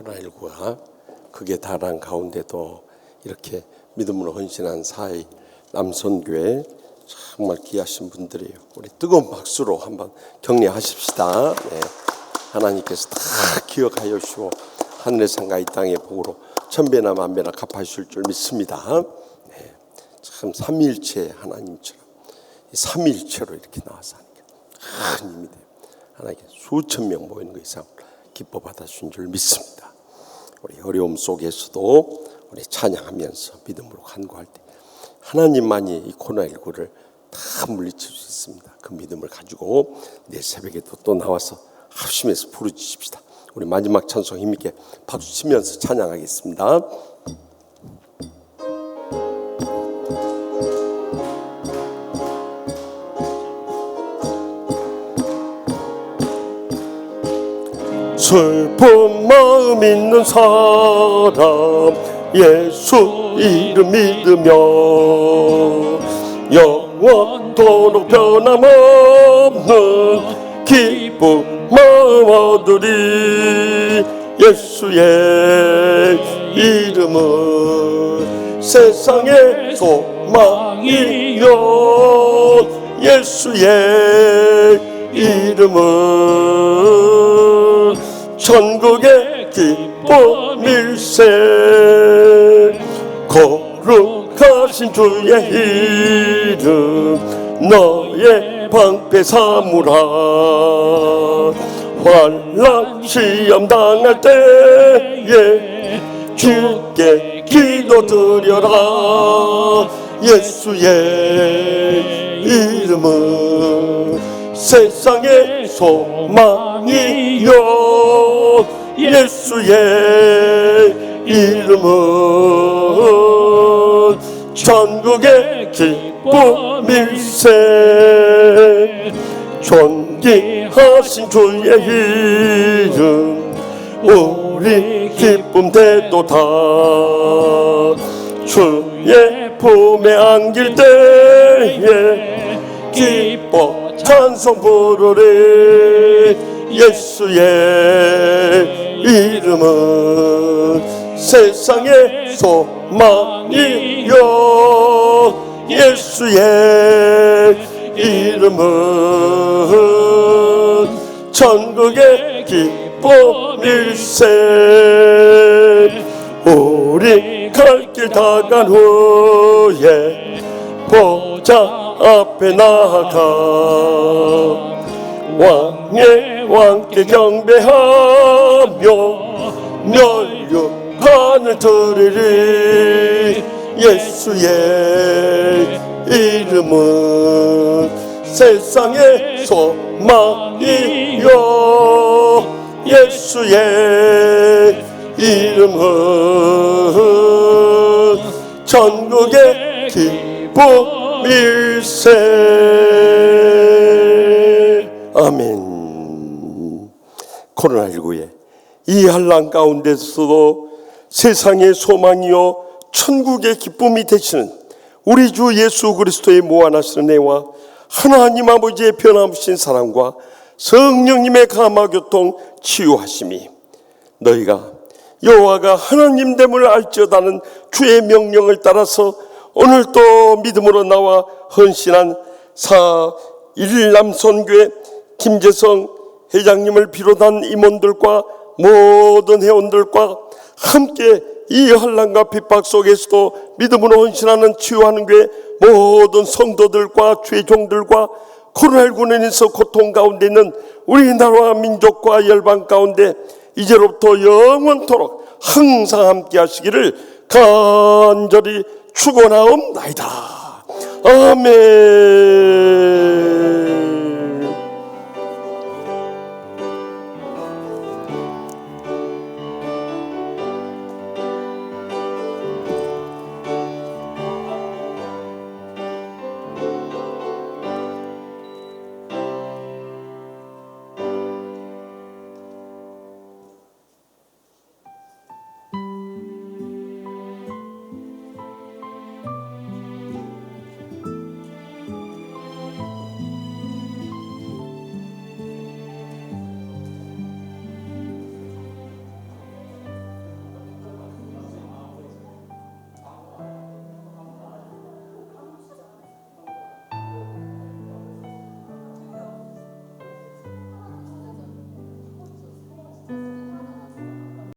코로나19가 극에 달한 가운데도 이렇게 믿음으로 헌신한 4.1 남선교회 정말 귀하신 분들이에요. 우리 뜨거운 박수로 한번 격려하십시다. 네. 하나님께서 다 기억하여 주시고 하늘의 상가 이 땅의 복으로 천배나 만배나 갚아주실 줄 믿습니다. 네. 참 삼위일체 하나님처럼 삼위일체로 이렇게 나와서 하는 게 큰 힘이 돼요. 하나님께 수천 명 모이는 것 이상 기뻐 받아주신 줄 믿습니다. 우리 어려움 속에서도 우리 찬양하면서 믿음으로 간구할 때 하나님만이 이 코로나19를 다 물리칠 수 있습니다. 그 믿음을 가지고 내일 새벽에도 또 나와서 합심해서 부르짖읍시다. 우리 마지막 찬송 힘있게 박수 치면서 찬양하겠습니다. 슬픈 마음 있는 사람 예수 이름 믿으며 영원토록 변함없는 기쁨 마음 얻으리. 예수의 이름은 세상의 소망이요 예수의 이름은 천국의 기쁨일세. 거룩하신 주의 이름 너의 방패 삼으라. 환난 시험 당할 때에 주께 기도드려라. 예수의 이름은 세상의 소망이요 예수의 이름은 천국의 기쁨일세. 존귀하신 주의 이름 우리 기쁨 되도다. 주의 품에 안길 때에 기뻐 찬송 부르리. 예수의 이름은 세상의 소망이요 예수의 이름은 천국의 기쁨일세. 우리 갈 길 다 간 후에 보좌 앞에 나아가 왕의 왕께 경배하며 멸류관을 드리리. 예수의 이름은 세상의 소망이요 예수의 이름은 천국의 기쁨일세. 아멘. 코로나19에 이 한란 가운데서도 세상의 소망이요 천국의 기쁨이 되시는 우리 주 예수 그리스도의 무한하신 은혜와 하나님 아버지의 변함없인 사랑과 성령님의 감화교통 치유하심이 너희가 여호와가 하나님됨을 알지어다는 주의 명령을 따라서 오늘 또 믿음으로 나와 헌신한 4.1 남선교회 김재성 회장님을 비롯한 임원들과 모든 회원들과 함께 이 환난과 핍박 속에서도 믿음으로 헌신하는 치유하는 교회 모든 성도들과 죄종들과 코로나19로 인해서 고통 가운데 있는 우리나라와 민족과 열방 가운데 이제로부터 영원토록 항상 함께 하시기를 간절히 축원하옵나이다. 아멘.